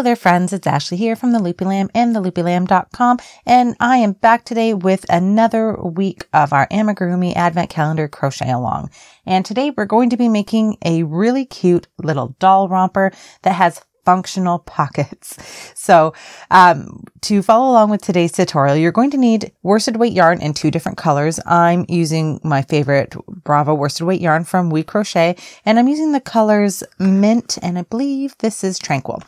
Hello there friends, it's Ashley here from the Loopy Lamb and theloopylamb.com, and I am back today with another week of our Amigurumi Advent Calendar crochet along. And today we're going to be making a really cute little doll romper that has functional pockets. So to follow along with today's tutorial, you're going to need worsted weight yarn in 2 different colors. I'm using my favorite Bravo worsted weight yarn from We Crochet, and I'm using the colors Mint, and I believe this is Tranquil.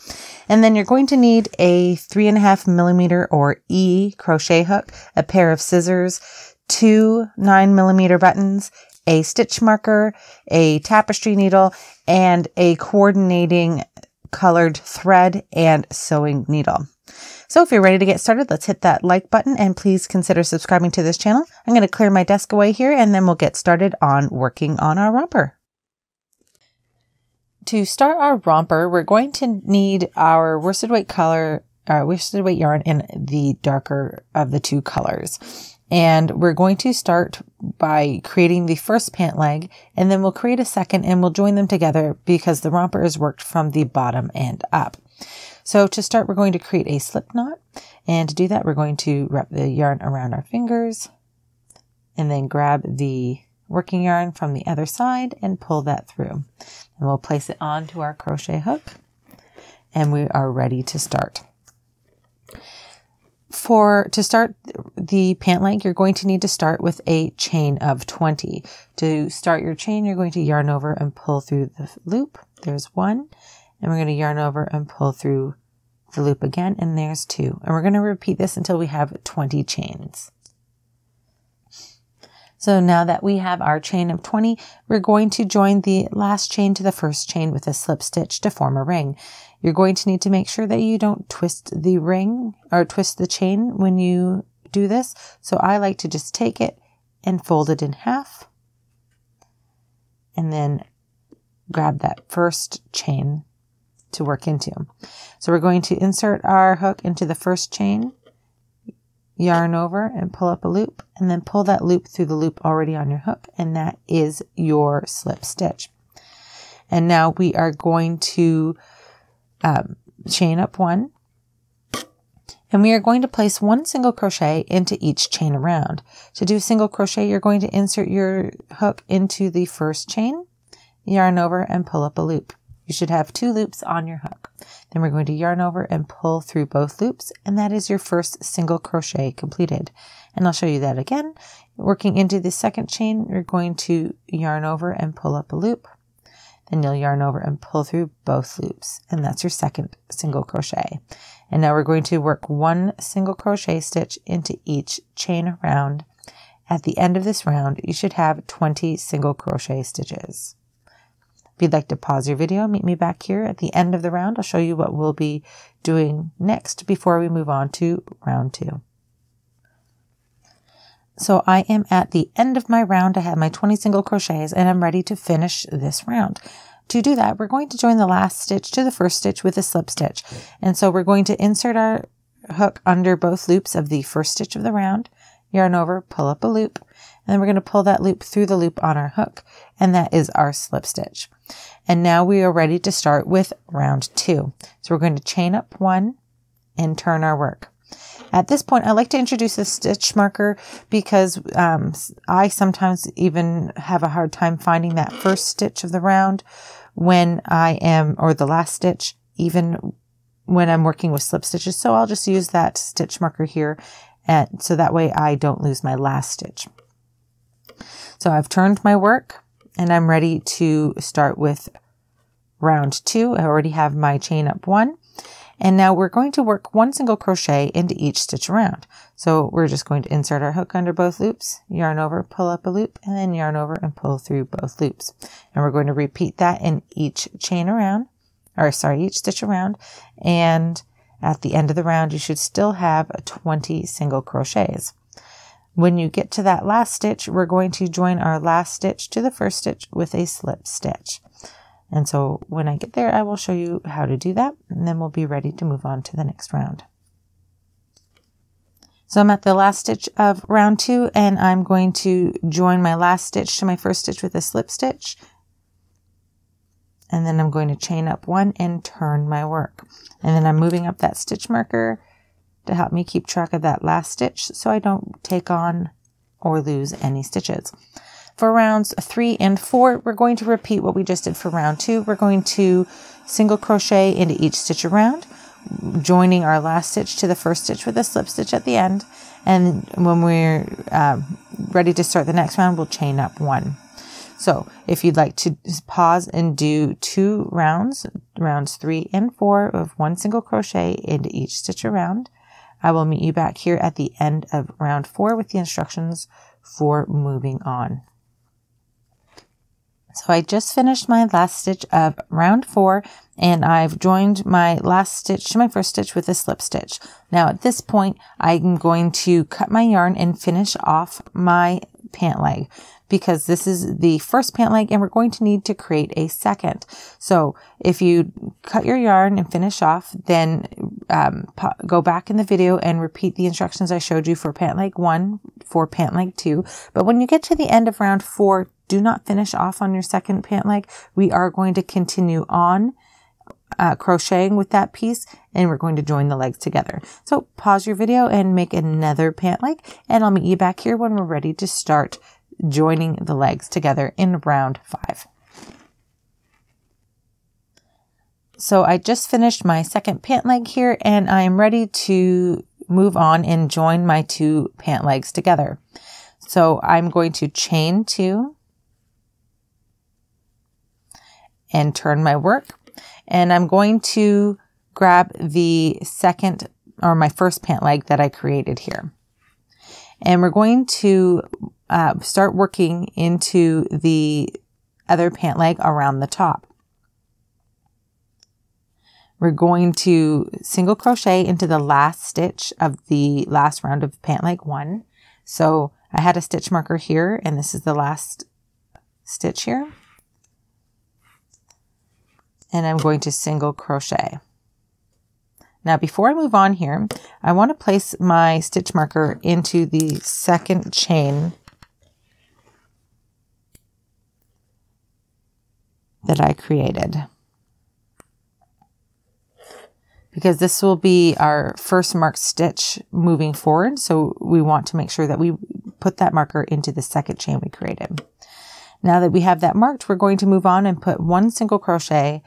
And then you're going to need a 3.5mm or E crochet hook, a pair of scissors, 2 9mm buttons, a stitch marker, a tapestry needle, and a coordinating colored thread and sewing needle. So if you're ready to get started, let's hit that like button and please consider subscribing to this channel. I'm going to clear my desk away here and then we'll get started on working on our romper. To start our romper, we're going to need our worsted weight yarn in the darker of the 2 colors. And we're going to start by creating the first pant leg, and then we'll create a second and we'll join them together because the romper is worked from the bottom and up. So to start, we're going to create a slip knot, and to do that, we're going to wrap the yarn around our fingers and then grab the working yarn from the other side and pull that through. And we'll place it onto our crochet hook, and we are ready to start. To start the pant leg, you're going to need to start with a chain of 20. To start your chain, you're going to yarn over and pull through the loop. There's 1, and we're going to yarn over and pull through the loop again, and there's 2. And we're going to repeat this until we have 20 chains. So now that we have our chain of 20, we're going to join the last chain to the first chain with a slip stitch to form a ring. You're going to need to make sure that you don't twist the ring or twist the chain when you do this. So I like to just take it and fold it in half and then grab that first chain to work into. So we're going to insert our hook into the first chain, yarn over and pull up a loop, and then pull that loop through the loop already on your hook, and that is your slip stitch. And now we are going to chain up 1, and we are going to place 1 single crochet into each chain around. To do single crochet, you're going to insert your hook into the first chain, yarn over and pull up a loop. You should have 2 loops on your hook. Then we're going to yarn over and pull through both loops, and that is your first single crochet completed. And I'll show you that again. Working into the second chain, you're going to yarn over and pull up a loop. Then you'll yarn over and pull through both loops, and that's your second single crochet. And now we're going to work 1 single crochet stitch into each chain around. At the end of this round, you should have 20 single crochet stitches. If you'd like to pause your video, meet me back here at the end of the round. I'll show you what we'll be doing next before we move on to round 2. So I am at the end of my round. I have my 20 single crochets and I'm ready to finish this round. To do that, we're going to join the last stitch to the first stitch with a slip stitch. And so we're going to insert our hook under both loops of the first stitch of the round, yarn over, pull up a loop, and then we're going to pull that loop through the loop on our hook, and that is our slip stitch. And now we are ready to start with round 2. So we're going to chain up 1 and turn our work. At this point, I like to introduce a stitch marker because I sometimes even have a hard time finding that first stitch of the round when or the last stitch, even when I'm working with slip stitches. So I'll just use that stitch marker here, and so that way I don't lose my last stitch. So I've turned my work and I'm ready to start with round 2. I already have my chain up 1. And now we're going to work 1 single crochet into each stitch around. So we're just going to insert our hook under both loops, yarn over, pull up a loop, and then yarn over and pull through both loops. And we're going to repeat that in each chain around, each stitch around. And at the end of the round, you should still have 20 single crochets. When you get to that last stitch, we're going to join our last stitch to the first stitch with a slip stitch. And so when I get there, I will show you how to do that, and then we'll be ready to move on to the next round. So I'm at the last stitch of round 2, and I'm going to join my last stitch to my first stitch with a slip stitch. and then I'm going to chain up 1 and turn my work. And then I'm moving up that stitch marker to help me keep track of that last stitch so I don't take on or lose any stitches. For rounds 3 and 4, we're going to repeat what we just did for round 2. We're going to single crochet into each stitch around, joining our last stitch to the first stitch with a slip stitch at the end. And when we're ready to start the next round, we'll chain up 1. So if you'd like to pause and do 2 rounds, rounds 3 and 4 of 1 single crochet into each stitch around, I will meet you back here at the end of round 4 with the instructions for moving on. So I just finished my last stitch of round 4, and I've joined my last stitch to my first stitch with a slip stitch. Now at this point, I'm going to cut my yarn and finish off my pant leg, because this is the first pant leg and we're going to need to create a second. So if you cut your yarn and finish off, then go back in the video and repeat the instructions I showed you for pant leg 1, for pant leg 2. But when you get to the end of round 4, do not finish off on your second pant leg. We are going to continue on crocheting with that piece, and we're going to join the legs together. So pause your video and make another pant leg, and I'll meet you back here when we're ready to start joining the legs together in round 5. So I just finished my second pant leg here, and I am ready to move on and join my 2 pant legs together. So I'm going to chain 2 and turn my work, and I'm going to grab the second or my first pant leg that I created here. And we're going to start working into the other pant leg around the top. We're going to single crochet into the last stitch of the last round of pant leg 1. So I had a stitch marker here, and this is the last stitch here. And I'm going to single crochet. Now, before I move on here, I want to place my stitch marker into the second chain that I created, because this will be our first marked stitch moving forward. So we want to make sure that we put that marker into the second chain we created. Now that we have that marked, we're going to move on and put 1 single crochet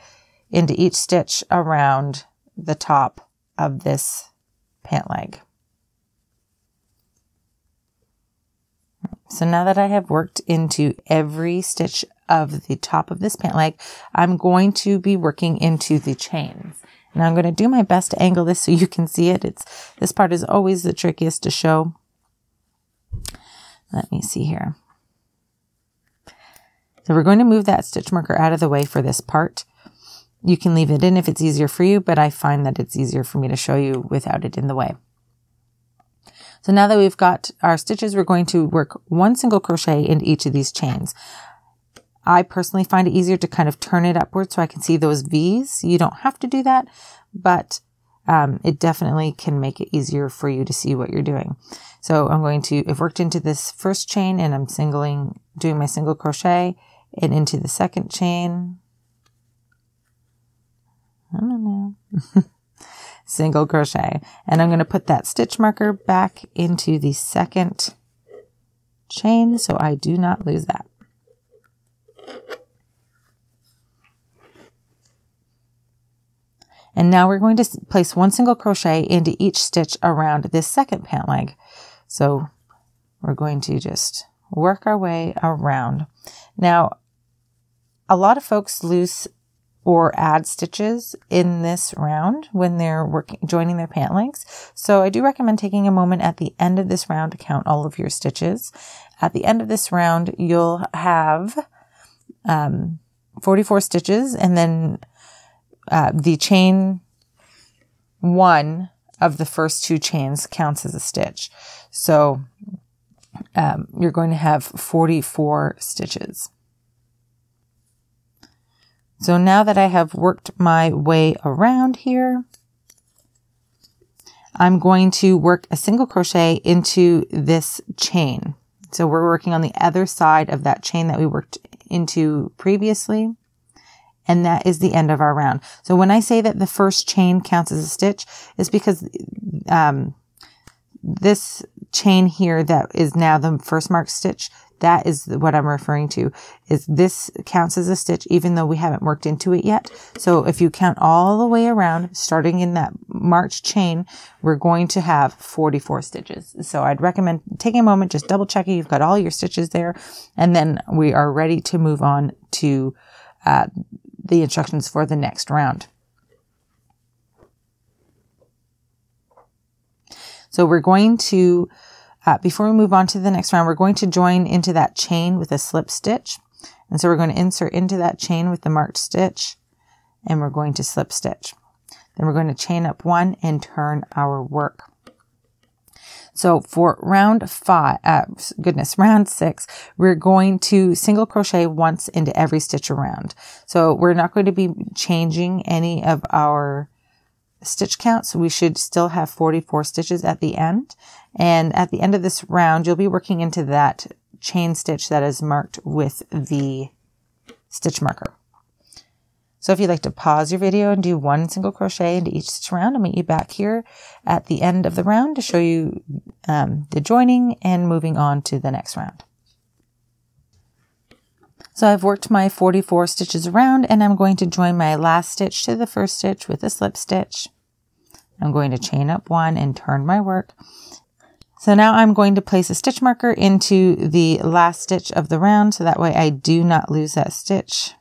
into each stitch around the top of this pant leg. So now that I have worked into every stitch of the top of this pant leg, I'm going to be working into the chains. Now I'm going to do my best to angle this so you can see it. This part is always the trickiest to show. Let me see here. So we're going to move that stitch marker out of the way for this part. You can leave it in if it's easier for you, but I find that it's easier for me to show you without it in the way. So now that we've got our stitches, we're going to work 1 single crochet into each of these chains. I personally find it easier to kind of turn it upwards so I can see those V's. You don't have to do that, but it definitely can make it easier for you to see what you're doing. So I've worked into this first chain, and I'm doing my single crochet and into the second chain. I don't know. Single crochet, and I'm going to put that stitch marker back into the second chain so I do not lose that. And now we're going to place 1 single crochet into each stitch around this second pant leg. So we're going to just work our way around. Now, a lot of folks lose or add stitches in this round when they're joining their pant legs. So I do recommend taking a moment at the end of this round to count all of your stitches. At the end of this round, you'll have 44 stitches, and then the chain 1 of the first 2 chains counts as a stitch. So you're going to have 44 stitches. So now that I have worked my way around here, I'm going to work a single crochet into this chain. So we're working on the other side of that chain that we worked into previously. And that is the end of our round. So when I say that the first chain counts as a stitch, it's because this chain here that is now the first marked stitch, that is what I'm referring to, is this counts as a stitch even though we haven't worked into it yet. So if you count all the way around, starting in that marked chain, we're going to have 44 stitches. So I'd recommend taking a moment, just double checking you've got all your stitches there, and then we are ready to move on to the instructions for the next round. So we're going to, before we move on to the next round, we're going to join into that chain with a slip stitch. And so we're going to insert into that chain with the marked stitch, and we're going to slip stitch. Then we're going to chain up 1 and turn our work. So for round 6, we're going to single crochet once into every stitch around. So we're not going to be changing any of our stitch counts. We should still have 44 stitches at the end. And at the end of this round, you'll be working into that chain stitch that is marked with the stitch marker. So if you'd like to pause your video and do 1 single crochet into each stitch around, I'll meet you back here at the end of the round to show you the joining and moving on to the next round. So I've worked my 44 stitches around, and I'm going to join my last stitch to the first stitch with a slip stitch. I'm going to chain up 1 and turn my work. So now I'm going to place a stitch marker into the last stitch of the round, so that way I do not lose that stitch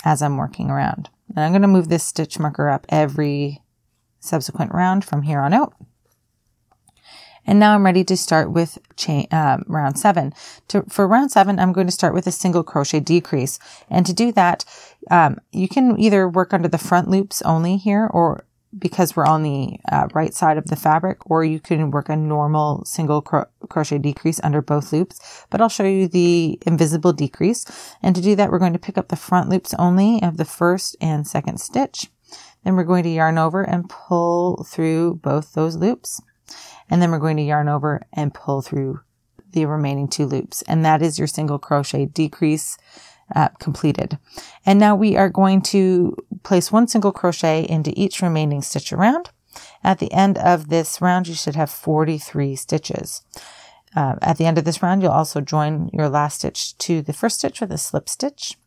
as I'm working around. And I'm going to move this stitch marker up every subsequent round from here on out. And now I'm ready to start with round 7. For round 7, I'm going to start with a single crochet decrease. And to do that, you can either work under the front loops only here, or because we're on the right side of the fabric, or you can work a normal single crochet decrease under both loops, but I'll show you the invisible decrease. And to do that, we're going to pick up the front loops only of the first and second stitch. Then we're going to yarn over and pull through both those loops. And then we're going to yarn over and pull through the remaining 2 loops. And that is your single crochet decrease completed. And now we are going to place 1 single crochet into each remaining stitch around. At the end of this round, you should have 43 stitches. At the end of this round, you'll also join your last stitch to the first stitch with a slip stitch.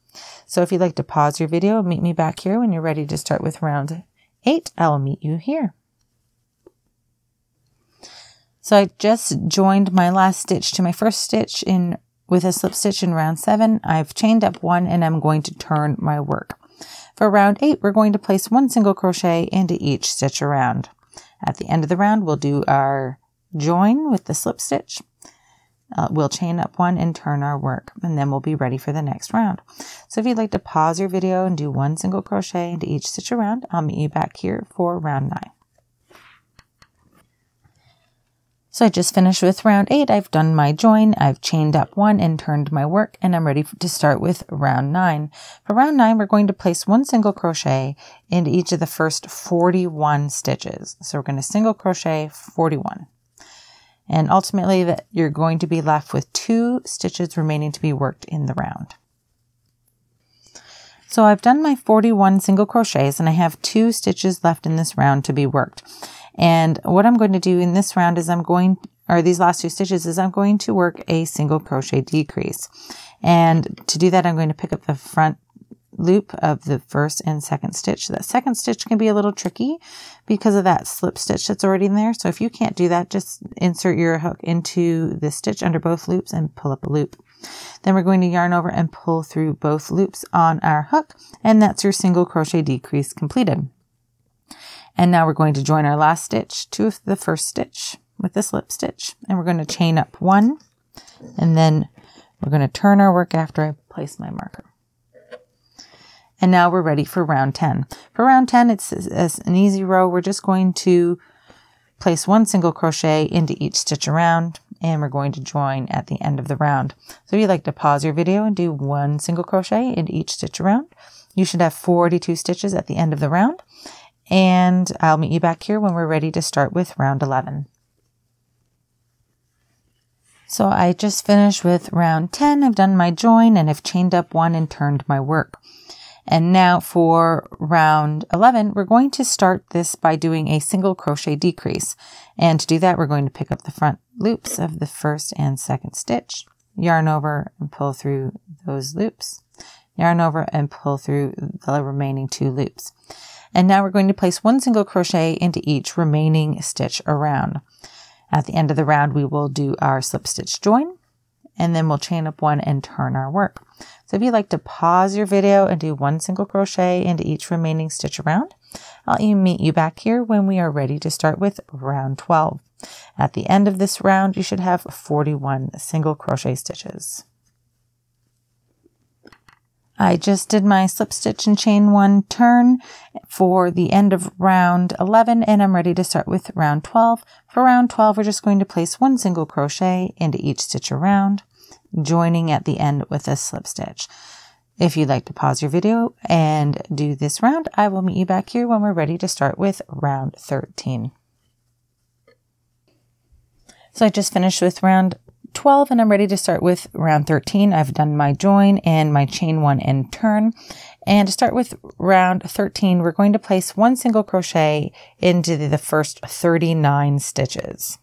So if you'd like to pause your video, meet me back here when you're ready to start with round 8. I'll meet you here. So I just joined my last stitch to my first stitch with a slip stitch in round 7. I've chained up 1 and I'm going to turn my work. For round 8, we're going to place 1 single crochet into each stitch around. At the end of the round, we'll do our join with the slip stitch. We'll chain up 1 and turn our work, and then we'll be ready for the next round. So if you'd like to pause your video and do 1 single crochet into each stitch around, I'll meet you back here for round 9. So I just finished with round 8. I've done my join, I've chained up 1 and turned my work, and I'm ready to start with round 9. For round 9, we're going to place 1 single crochet into each of the first 41 stitches. So we're going to single crochet 41. And ultimately that you're going to be left with 2 stitches remaining to be worked in the round. So I've done my 41 single crochets, and I have 2 stitches left in this round to be worked. And what I'm going to do in this round is these last 2 stitches is I'm going to work a single crochet decrease. And to do that, I'm going to pick up the front loop of the first and second stitch. That second stitch can be a little tricky because of that slip stitch that's already in there. So if you can't do that, just insert your hook into the stitch under both loops and pull up a loop. Then we're going to yarn over and pull through both loops on our hook, and that's your single crochet decrease completed. And now we're going to join our last stitch to the first stitch with the slip stitch, and we're going to chain up 1, and then we're going to turn our work after I place my marker. And now we're ready for round 10. For round 10, it's an easy row. We're just going to place 1 single crochet into each stitch around, and we're going to join at the end of the round. So if you'd like to pause your video and do 1 single crochet into each stitch around, you should have 42 stitches at the end of the round. And I'll meet you back here when we're ready to start with round 11. So I just finished with round 10. I've done my join and I've chained up 1 and turned my work. And now for round 11, we're going to start this by doing a single crochet decrease. And to do that, we're going to pick up the front loops of the first and second stitch, yarn over and pull through those loops, yarn over and pull through the remaining 2 loops. And now we're going to place 1 single crochet into each remaining stitch around. At the end of the round, we will do our slip stitch join, and then we'll chain up 1 and turn our work. So if you'd like to pause your video and do 1 single crochet into each remaining stitch around, I'll meet you back here when we are ready to start with round 12. At the end of this round, you should have 41 single crochet stitches. I just did my slip stitch and chain 1 turn for the end of round 11, and I'm ready to start with round 12. For round 12, we're just going to place 1 single crochet into each stitch around, joining at the end with a slip stitch. If you'd like to pause your video and do this round, I will meet you back here when we're ready to start with round 13. So I just finished with round 12 and I'm ready to start with round 13. I've done my join and my chain 1 and turn. And to start with round 13, we're going to place 1 single crochet into the first 39 stitches.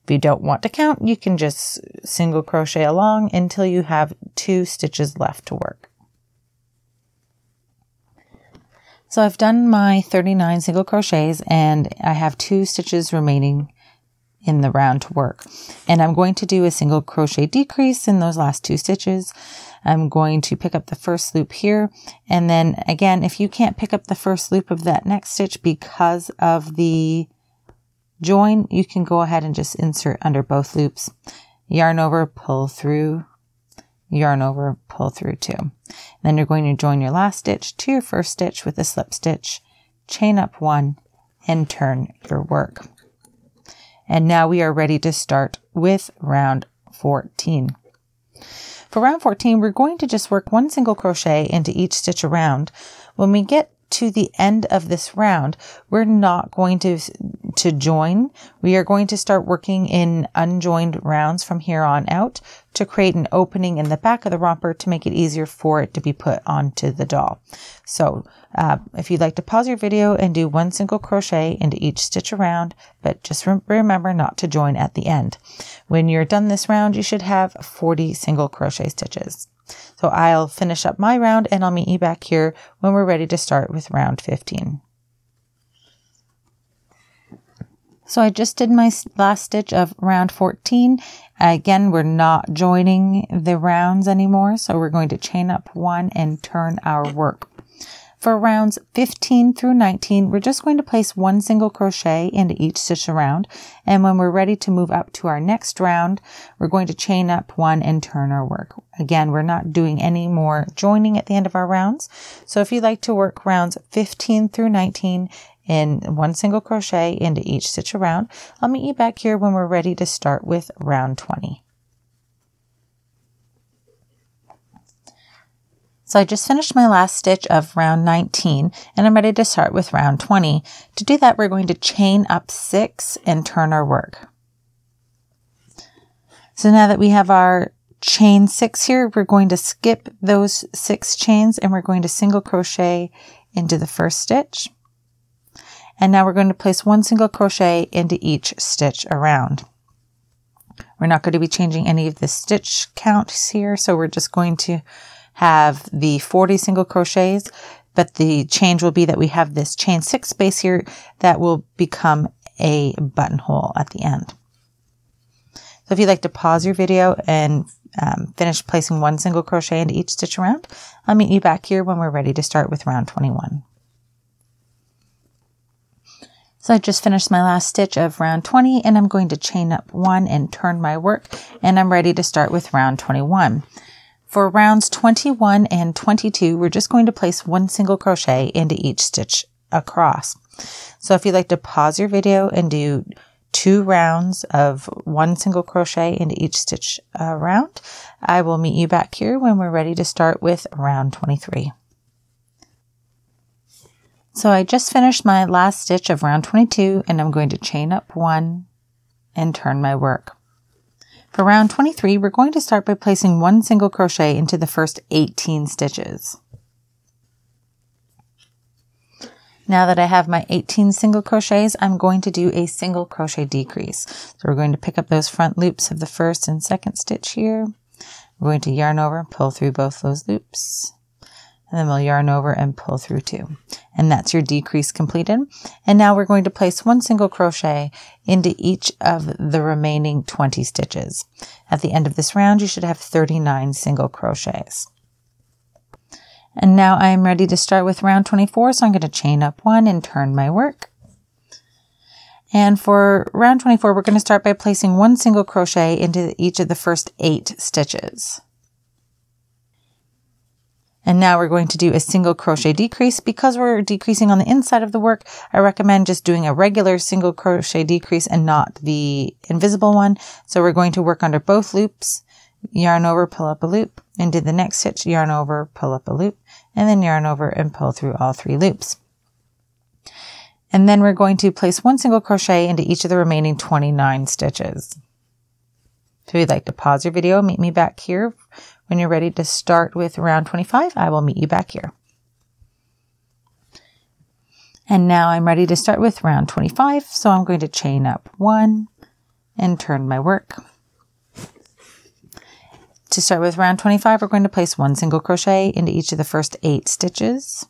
If you don't want to count, you can just single crochet along until you have 2 stitches left to work. So I've done my 39 single crochets and I have 2 stitches remaining in the round to work. And I'm going to do a single crochet decrease in those last 2 stitches. I'm going to pick up the first loop here. And then again, if you can't pick up the first loop of that next stitch because of the join, you can go ahead and just insert under both loops, yarn over, pull through, yarn over, pull through 2. Then you're going to join your last stitch to your first stitch with a slip stitch, chain up 1, and turn your work. And now we are ready to start with round 14. For round 14, we're going to just work 1 single crochet into each stitch around. When we get to the end of this round, we're not going to join. We are going to start working in unjoined rounds from here on out to create an opening in the back of the romper to make it easier for it to be put onto the doll. So if you'd like to pause your video and do 1 single crochet into each stitch around, but just remember not to join at the end. When you're done this round, you should have 40 single crochet stitches. So I'll finish up my round and I'll meet you back here when we're ready to start with round 15. So I just did my last stitch of round 14. Again, we're not joining the rounds anymore, so we're going to chain up 1 and turn our work. For rounds 15 through 19, we're just going to place 1 single crochet into each stitch around. And when we're ready to move up to our next round, we're going to chain up 1 and turn our work. Again, we're not doing any more joining at the end of our rounds. So if you'd like to work rounds 15 through 19 in 1 single crochet into each stitch around, I'll meet you back here when we're ready to start with round 20. So I just finished my last stitch of round 19 and I'm ready to start with round 20. To do that, we're going to chain up 6 and turn our work. So now that we have our chain 6 here, we're going to skip those 6 chains and we're going to single crochet into the first stitch. And now we're going to place 1 single crochet into each stitch around. We're not going to be changing any of the stitch counts here, so we're just going to have the 40 single crochets, but the change will be that we have this chain 6 space here that will become a buttonhole at the end. So if you'd like to pause your video and finish placing 1 single crochet into each stitch around, I'll meet you back here when we're ready to start with round 21. So I just finished my last stitch of round 20 and I'm going to chain up 1 and turn my work, and I'm ready to start with round 21. For rounds 21 and 22, we're just going to place 1 single crochet into each stitch across. So if you'd like to pause your video and do 2 rounds of 1 single crochet into each stitch around, I will meet you back here when we're ready to start with round 23. So I just finished my last stitch of round 22 and I'm going to chain up 1 and turn my work. For round 23, we're going to start by placing 1 single crochet into the first 18 stitches. Now that I have my 18 single crochets, I'm going to do a single crochet decrease. So we're going to pick up those front loops of the first and second stitch here. We're going to yarn over and pull through both those loops. And then we'll yarn over and pull through 2. And that's your decrease completed. And now we're going to place 1 single crochet into each of the remaining 20 stitches. At the end of this round, you should have 39 single crochets. And now I'm ready to start with round 24, so I'm going to chain up 1 and turn my work. And for round 24, we're going to start by placing 1 single crochet into each of the first 8 stitches. And now we're going to do a single crochet decrease. Because we're decreasing on the inside of the work, I recommend just doing a regular single crochet decrease and not the invisible one. So we're going to work under both loops, yarn over, pull up a loop, into the next stitch, yarn over, pull up a loop, and then yarn over and pull through all 3 loops. And then we're going to place 1 single crochet into each of the remaining 29 stitches. So if you'd like to pause your video, meet me back here. When you're ready to start with round 25, I will meet you back here. And now I'm ready to start with round 25, so I'm going to chain up 1 and turn my work. To start with round 25, we're going to place 1 single crochet into each of the first 8 stitches.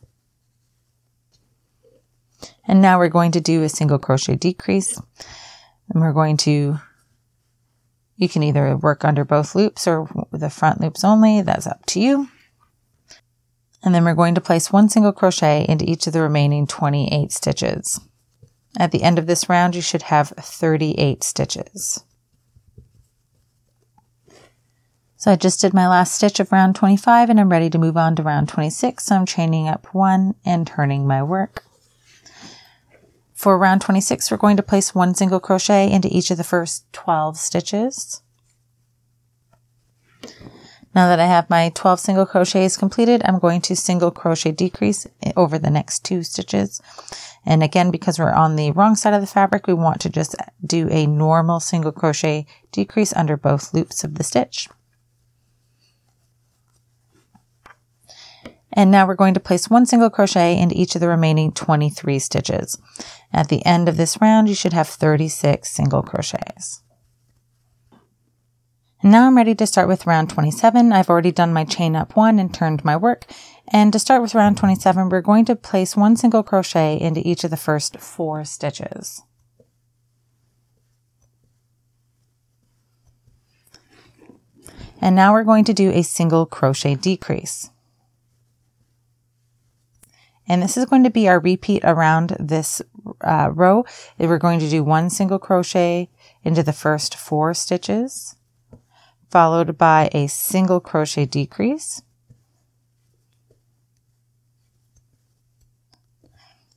And now we're going to do a single crochet decrease. And we're going to, you can either work under both loops or the front loops only, that's up to you. And then we're going to place 1 single crochet into each of the remaining 28 stitches. At the end of this round, you should have 38 stitches. So I just did my last stitch of round 25 and I'm ready to move on to round 26. So I'm chaining up 1 and turning my work. For round 26, we're going to place 1 single crochet into each of the first 12 stitches. Now that I have my 12 single crochets completed, I'm going to single crochet decrease over the next 2 stitches. And again, because we're on the wrong side of the fabric, we want to just do a normal single crochet decrease under both loops of the stitch. And now we're going to place 1 single crochet into each of the remaining 23 stitches. At the end of this round, you should have 36 single crochets. And now I'm ready to start with round 27. I've already done my chain up 1 and turned my work. And to start with round 27, we're going to place 1 single crochet into each of the first 4 stitches. And now we're going to do a single crochet decrease. And this is going to be our repeat around this row. We're going to do 1 single crochet into the first 4 stitches, followed by a single crochet decrease.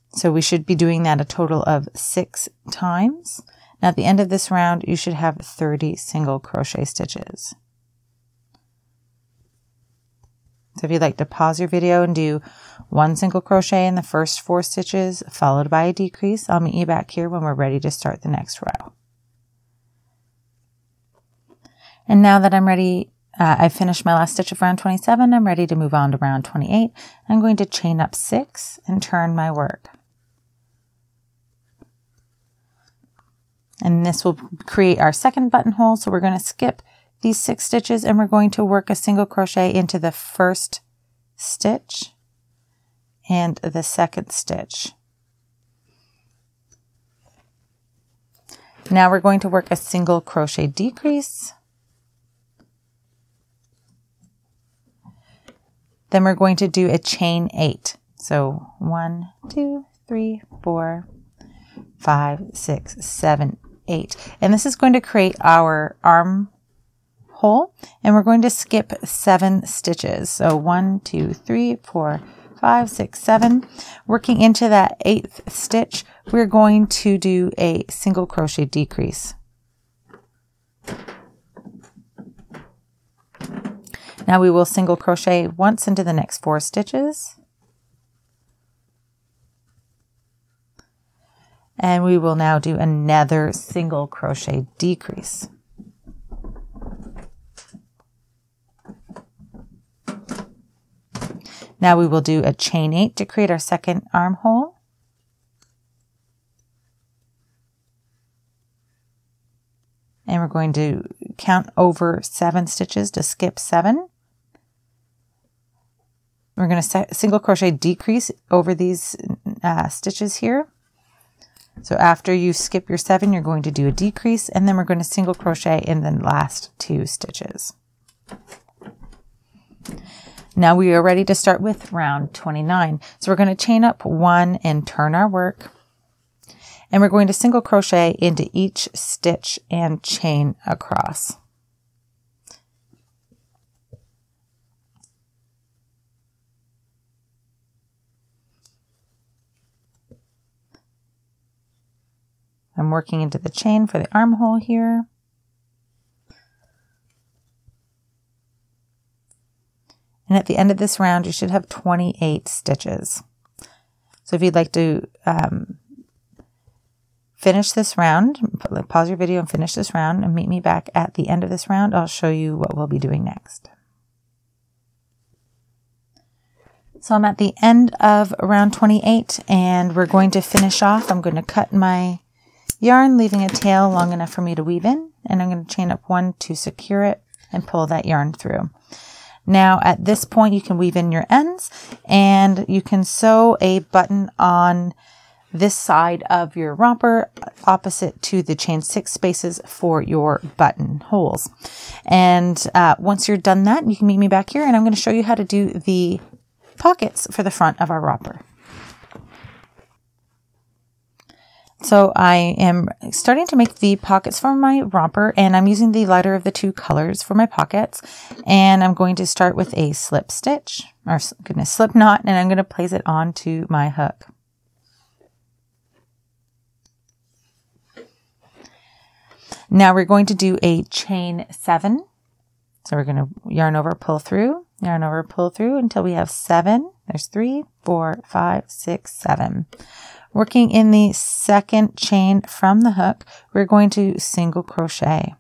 So we should be doing that a total of 6 times. Now at the end of this round, you should have 30 single crochet stitches. So if you'd like to pause your video and do 1 single crochet in the first 4 stitches, followed by a decrease, I'll meet you back here when we're ready to start the next row. And now that I'm ready, I finished my last stitch of round 27, I'm ready to move on to round 28. I'm going to chain up 6 and turn my work. And this will create our second buttonhole, so we're going to skip these 6 stitches and we're going to work a single crochet into the first stitch and the second stitch. Now we're going to work a single crochet decrease. Then we're going to do a chain 8. So 1, 2, 3, 4, 5, 6, 7, 8. And this is going to create our arm hole, and we're going to skip 7 stitches. So 1, 2, 3, 4, 5, 6, 7. Working into that 8th stitch, we're going to do a single crochet decrease. Now we will single crochet once into the next 4 stitches. And we will now do another single crochet decrease. Now we will do a chain 8 to create our second armhole. going to count over 7 stitches to skip 7. We're going to single crochet decrease over these stitches here. So after you skip your 7, you're going to do a decrease, and then we're going to single crochet in the last 2 stitches. Now we are ready to start with round 29. So we're going to chain up 1 and turn our work. And we're going to single crochet into each stitch and chain across. I'm working into the chain for the armhole here. And at the end of this round, you should have 28 stitches. So if you'd like to finish this round, pause your video and finish this round and meet me back at the end of this round, I'll show you what we'll be doing next. So I'm at the end of round 28 and we're going to finish off. I'm going to cut my yarn, leaving a tail long enough for me to weave in, and I'm going to chain up 1 to secure it and pull that yarn through. Now at this point you can weave in your ends, and you can sew a button on this side of your romper opposite to the chain 6 spaces for your button holes. And once you're done that, you can meet me back here and I'm going to show you how to do the pockets for the front of our romper. So I am starting to make the pockets for my romper, and I'm using the lighter of the 2 colors for my pockets. And I'm going to start with a slip stitch, or slip knot, and I'm going to place it onto my hook. Now we're going to do a chain 7. So we're going to yarn over, pull through, yarn over, pull through until we have 7. There's 3, 4, 5, 6, 7. Working in the second chain from the hook, we're going to single crochet.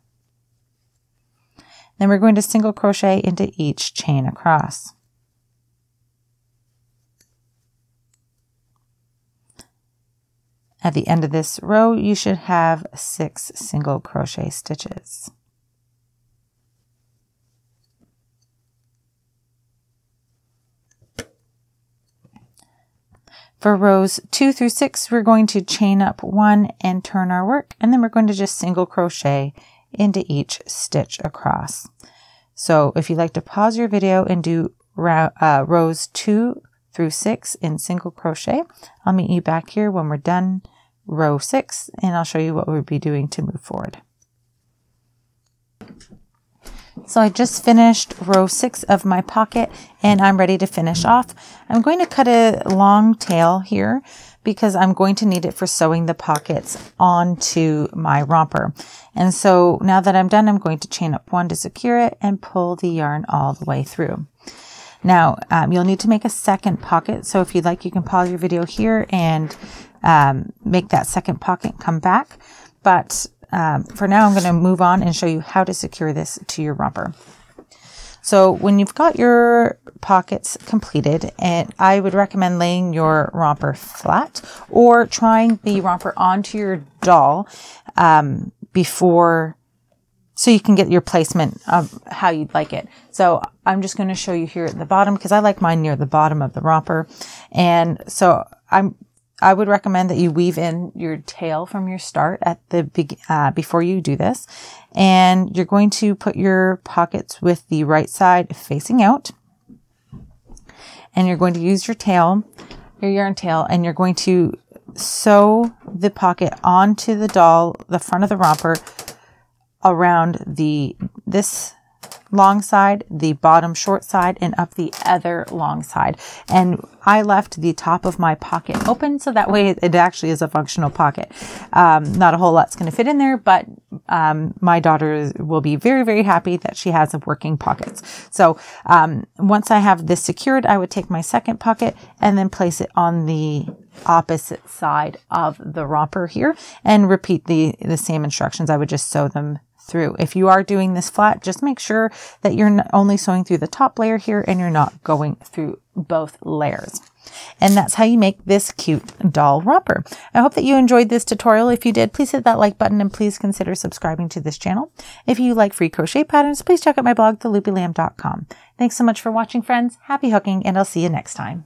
Then we're going to single crochet into each chain across. At the end of this row, you should have 6 single crochet stitches. For rows 2 through 6, we're going to chain up 1 and turn our work, and then we're going to just single crochet into each stitch across. So if you'd like to pause your video and do rows 2 through 6 in single crochet, I'll meet you back here when we're done row 6, and I'll show you what we'll be doing to move forward. So I just finished row 6 of my pocket and I'm ready to finish off. I'm going to cut a long tail here because I'm going to need it for sewing the pockets onto my romper. And so now that I'm done, I'm going to chain up 1 to secure it and pull the yarn all the way through. Now you'll need to make a second pocket. So if you'd like, you can pause your video here and make that second pocket come back. But for now, I'm going to move on and show you how to secure this to your romper. So when you've got your pockets completed, and I would recommend laying your romper flat or trying the romper onto your doll before, so you can get your placement of how you'd like it. So I'm just going to show you here at the bottom because I like mine near the bottom of the romper. And so I would recommend that you weave in your tail from your start at the before you do this. And you're going to put your pockets with the right side facing out. And you're going to use your tail, your yarn tail, and you're going to sew the pocket onto the doll, the front of the romper, around this long side, the bottom short side, and up the other long side. And I left the top of my pocket open so that way it actually is a functional pocket. Not a whole lot's going to fit in there, but my daughter will be very, very happy that she has working pockets. So once I have this secured, I would take my second pocket and then place it on the opposite side of the romper here and repeat the same instructions. I would just sew them through. If you are doing this flat, just make sure that you're only sewing through the top layer here and you're not going through both layers. And that's how you make this cute doll romper. I hope that you enjoyed this tutorial. If you did, please hit that like button and please consider subscribing to this channel. If you like free crochet patterns, please check out my blog, theloopylamb.com. Thanks so much for watching, friends. Happy hooking, and I'll see you next time.